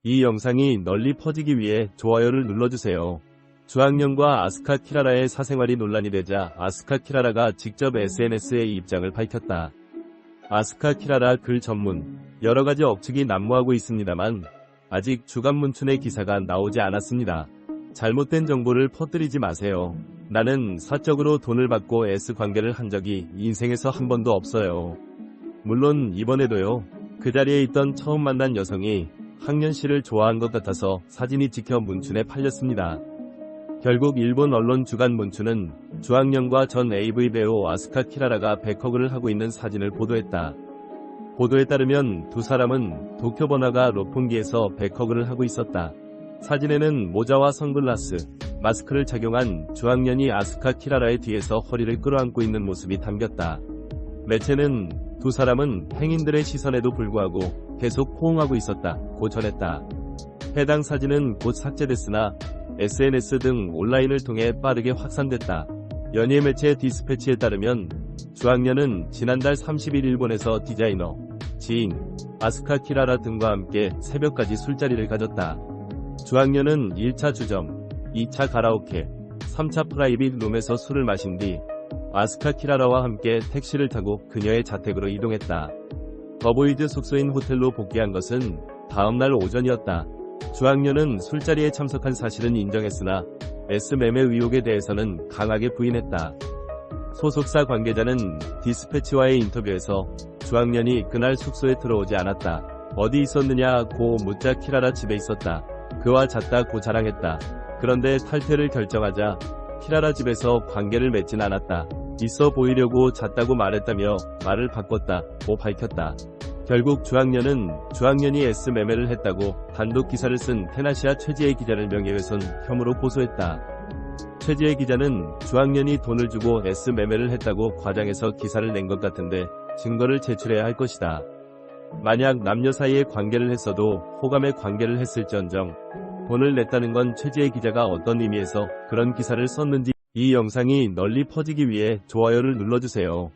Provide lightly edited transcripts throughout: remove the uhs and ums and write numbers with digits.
이 영상이 널리 퍼지기 위해 좋아요를 눌러주세요. 주학년과 아스카 키라라의 사생활이 논란이 되자 아스카 키라라가 직접 SNS에 입장을 밝혔다. 아스카 키라라 글 전문, 여러가지 억측이 난무하고 있습니다만 아직 주간 문춘의 기사가 나오지 않았습니다. 잘못된 정보를 퍼뜨리지 마세요. 나는 사적으로 돈을 받고 S관계를 한 적이 인생에서 한 번도 없어요. 물론 이번에도요. 그 자리에 있던 처음 만난 여성이 학년 씨를 좋아한 것 같아서 사진이 찍혀 문춘에 팔렸습니다. 결국 일본 언론 주간 문춘은 주학년과 전 AV 배우 아스카 키라라가 백허그를 하고 있는 사진을 보도했다. 보도에 따르면 두 사람은 도쿄 번화가 롯본기에서 백허그를 하고 있었다. 사진에는 모자와 선글라스, 마스크를 착용한 주학년이 아스카 키라라의 뒤에서 허리를 끌어안고 있는 모습이 담겼다. 매체는 두 사람은 행인들의 시선에도 불구하고 계속 포옹하고 있었다고 전했다. 해당 사진은 곧 삭제됐으나 SNS 등 온라인을 통해 빠르게 확산됐다. 연예 매체 디스패치에 따르면 주학년은 지난달 30일 일본에서 디자이너, 지인, 아스카 키라라 등과 함께 새벽까지 술자리를 가졌다. 주학년은 1차 주점, 2차 가라오케, 3차 프라이빗 룸에서 술을 마신 뒤 아스카 키라라와 함께 택시를 타고 그녀의 자택으로 이동했다. 더보이즈 숙소인 호텔로 복귀한 것은 다음날 오전이었다. 주학년은 술자리에 참석한 사실은 인정했으나 S매매 의혹에 대해서는 강하게 부인했다. 소속사 관계자는 디스패치와의 인터뷰에서 주학년이 그날 숙소에 들어오지 않았다. 어디 있었느냐고 묻자 키라라 집에 있었다. 그와 잤다고 자랑했다. 그런데 탈퇴를 결정하자 키라라 집에서 관계를 맺진 않았다. 있어 보이려고 잤다고 말했다며 말을 바꿨다고 밝혔다. 결국 주학년이 S매매를 했다고 단독 기사를 쓴 테나시아 최지혜 기자를 명예훼손 혐의로 고소했다. 최지혜 기자는 주학년이 돈을 주고 S매매를 했다고 과장해서 기사를 낸 것 같은데 증거를 제출해야 할 것이다. 만약 남녀 사이에 관계를 했어도 호감의 관계를 했을지언정 돈을 냈다는 건 최지혜 기자가 어떤 의미에서 그런 기사를 썼는지 이 영상이 널리 퍼지기 위해 좋아요를 눌러주세요.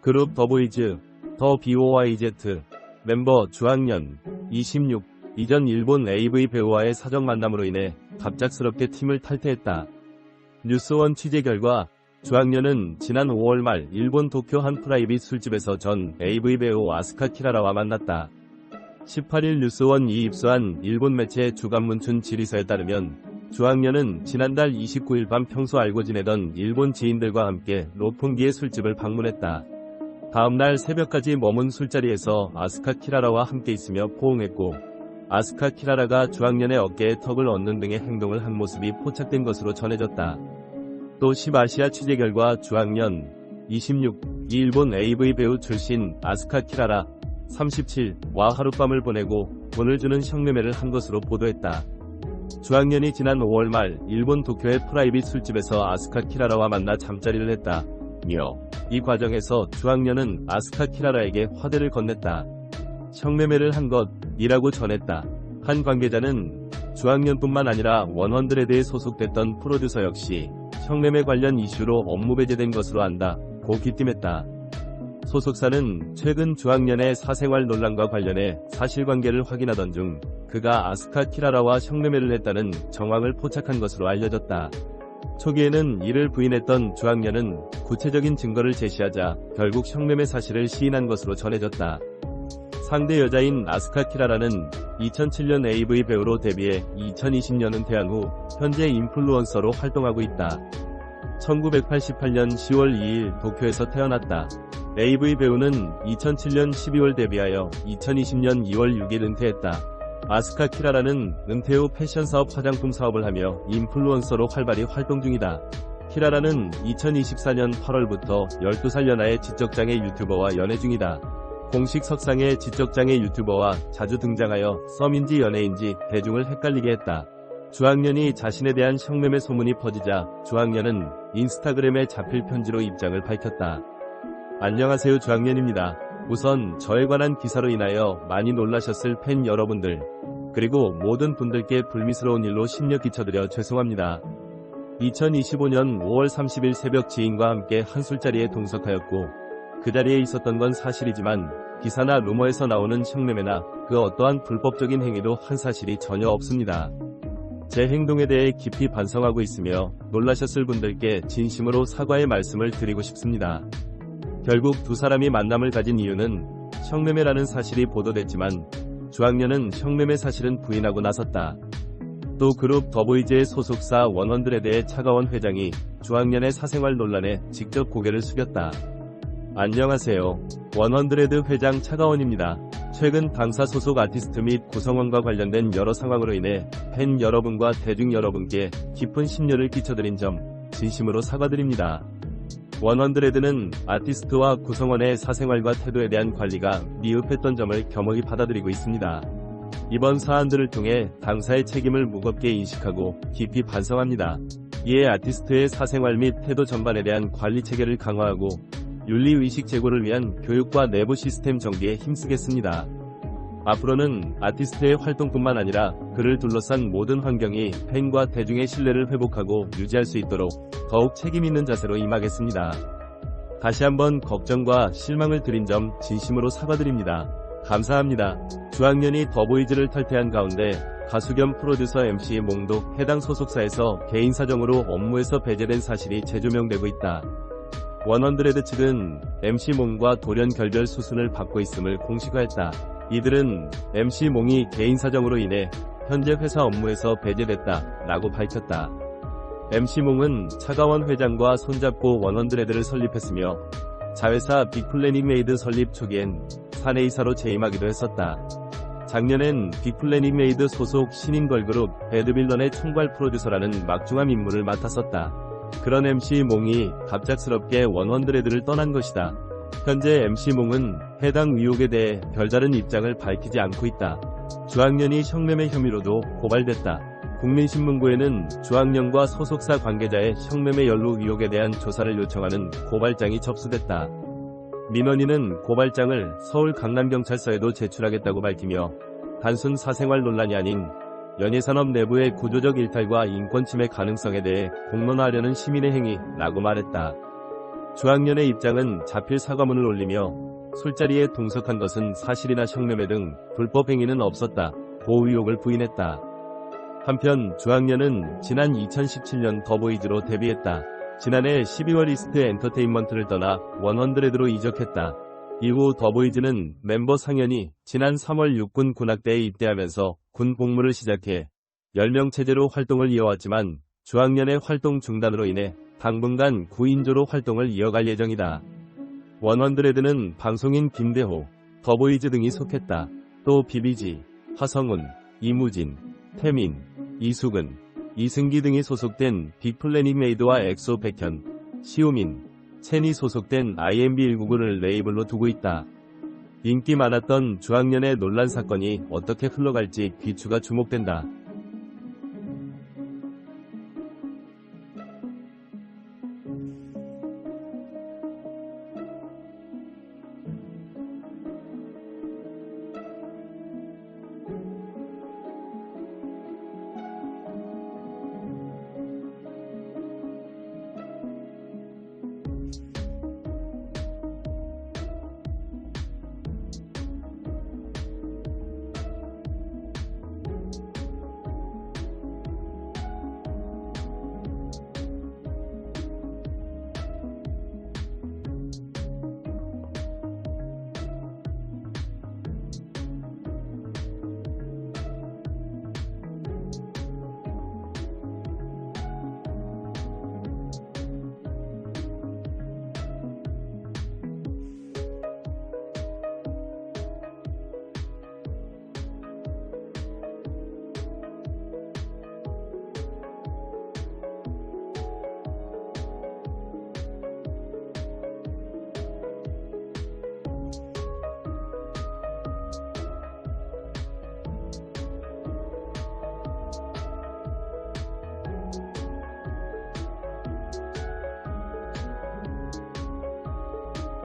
그룹 더보이즈, 더 BOYZ, 멤버 주학년, 26, 이전 일본 AV 배우와의 사적 만남으로 인해 갑작스럽게 팀을 탈퇴했다. 뉴스원 취재 결과 주학년은 지난 5월 말 일본 도쿄 한 프라이빗 술집에서 전 AV 배우 아스카 키라라와 만났다. 18일 뉴스원이 입수한 일본 매체 주간문춘 질의서에 따르면 주학년은 지난달 29일 밤 평소 알고 지내던 일본 지인들과 함께 롯본기의 술집을 방문했다. 다음날 새벽까지 머문 술자리에서 아스카 키라라와 함께 있으며 포옹했고 아스카 키라라가 주학년의 어깨에 턱을 얹는 등의 행동을 한 모습이 포착된 것으로 전해졌다. 또 10아시아 취재 결과 주학년, 26, 이 일본 AV 배우 출신 아스카 키라라, 37와 하룻밤을 보내고 돈을 주는 성매매를 한 것으로 보도했다. 주학년이 지난 5월 말 일본 도쿄의 프라이빗 술집에서 아스카 키라라와 만나 잠자리를 했다며 이 과정에서 주학년은 아스카 키라라에게 화대를 건넸다. 성매매를 한 것이라고 전했다. 한 관계자는 주학년뿐만 아니라 100에 소속됐던 프로듀서 역시 성매매 관련 이슈로 업무 배제된 것으로 안다고 귀띔했다. 소속사는 최근 주학년의 사생활 논란과 관련해 사실관계를 확인하던 중 그가 아스카 키라라와 성매매를 했다는 정황을 포착한 것으로 알려졌다. 초기에는 이를 부인했던 주학년은 구체적인 증거를 제시하자 결국 성매매 사실을 시인한 것으로 전해졌다. 상대 여자인 아스카 키라라는 2007년 AV 배우로 데뷔해 2020년 은퇴한 후 현재 인플루언서로 활동하고 있다. 1988년 10월 2일 도쿄에서 태어났다. AV 배우는 2007년 12월 데뷔하여 2020년 2월 6일 은퇴했다. 아스카 키라라는 은퇴 후 패션 사업 화장품 사업을 하며 인플루언서로 활발히 활동 중이다. 키라라는 2024년 8월부터 12살 연하의 지적장애 유튜버와 연애 중이다. 공식 석상의 지적장애 유튜버와 자주 등장하여 썸인지 연애인지 대중을 헷갈리게 했다. 주학년이 자신에 대한 성매매 소문이 퍼지자 주학년은 인스타그램에 자필 편지로 입장을 밝혔다. 안녕하세요, 주학년입니다. 우선 저에 관한 기사로 인하여 많이 놀라셨을 팬 여러분들, 그리고 모든 분들께 불미스러운 일로 심려 끼쳐드려 죄송합니다. 2025년 5월 30일 새벽 지인과 함께 한 술자리에 동석하였고 그 자리에 있었던 건 사실이지만 기사나 루머에서 나오는 성매매나 그 어떠한 불법적인 행위도 한 사실이 전혀 없습니다. 제 행동에 대해 깊이 반성하고 있으며 놀라셨을 분들께 진심으로 사과의 말씀을 드리고 싶습니다. 결국 두 사람이 만남을 가진 이유는 성매매라는 사실이 보도됐지만 주학년은 성매매 사실은 부인하고 나섰다. 또 그룹 더보이즈의 소속사 100의 차가원 회장이 주학년의 사생활 논란에 직접 고개를 숙였다. 안녕하세요. 100 회장 차가원입니다. 최근 당사 소속 아티스트 및 구성원과 관련된 여러 상황으로 인해 팬 여러분과 대중 여러분께 깊은 심려를 끼쳐드린 점 진심으로 사과드립니다. 100는 아티스트와 구성원의 사생활과 태도에 대한 관리가 미흡했던 점을 겸허히 받아들이고 있습니다. 이번 사안들을 통해 당사의 책임을 무겁게 인식하고 깊이 반성합니다. 이에 아티스트의 사생활 및 태도 전반에 대한 관리 체계를 강화하고 윤리의식 제고를 위한 교육과 내부 시스템 정비에 힘쓰겠습니다. 앞으로는 아티스트의 활동뿐만 아니라 그를 둘러싼 모든 환경이 팬과 대중의 신뢰를 회복하고 유지할 수 있도록 더욱 책임있는 자세로 임하겠습니다. 다시 한번 걱정과 실망을 드린 점 진심으로 사과드립니다. 감사합니다. 주학년이 더보이즈를 탈퇴한 가운데 가수 겸 프로듀서 MC 몽도 해당 소속사에서 개인 사정으로 업무에서 배제된 사실이 재조명되고 있다. 100 측은 MC 몽과 돌연 결별 수순을 받고 있음을 공식화했다. 이들은 MC 몽이 개인 사정으로 인해 현재 회사 업무에서 배제됐다 라고 밝혔다. MC 몽은 차가원 회장과 손잡고 100를 설립했으며 자회사 빅플래닛메이드 설립 초기엔 사내이사로 재임하기도 했었다. 작년엔 빅플래닛메이드 소속 신인 걸그룹 배드빌런의 총괄 프로듀서라는 막중한 임무를 맡았었다. 그런 MC 몽이 갑작스럽게 100를 떠난 것이다. 현재 MC 몽은 해당 의혹에 대해 별다른 입장을 밝히지 않고 있다. 주학년이 성매매 혐의로도 고발됐다. 국민신문고에는 주학년과 소속사 관계자의 성매매 연루 의혹에 대한 조사를 요청하는 고발장이 접수됐다. 민원인은 고발장을 서울 강남경찰서에도 제출하겠다고 밝히며 단순 사생활 논란이 아닌 연예산업 내부의 구조적 일탈과 인권침해 가능성에 대해 공론화하려는 시민의 행위라고 말했다. 주학년의 입장은 자필 사과문을 올리며 술자리에 동석한 것은 사실이나 성매매 등 불법 행위는 없었다 고 의혹을 부인했다. 한편 주학년은 지난 2017년 더보이즈로 데뷔했다. 지난해 12월 이스트 엔터테인먼트를 떠나 100로 이적했다. 이후 더보이즈는 멤버 상현이 지난 3월 육군 군악대에 입대하면서 군 복무를 시작해 10명 체제로 활동을 이어왔지만 주학년의 활동 중단으로 인해 당분간 9인조로 활동을 이어갈 예정이다. 100는 방송인 김대호, 더보이즈 등이 속했다. 또 BBG, 화성운, 이무진, 태민, 이수근, 이승기 등이 소속된 빅플래닛메이드와 엑소 백현, 시우민, 첸이 소속된 IMB199를 레이블로 두고 있다. 인기 많았던 주학년의 논란 사건이 어떻게 흘러갈지 귀추가 주목된다.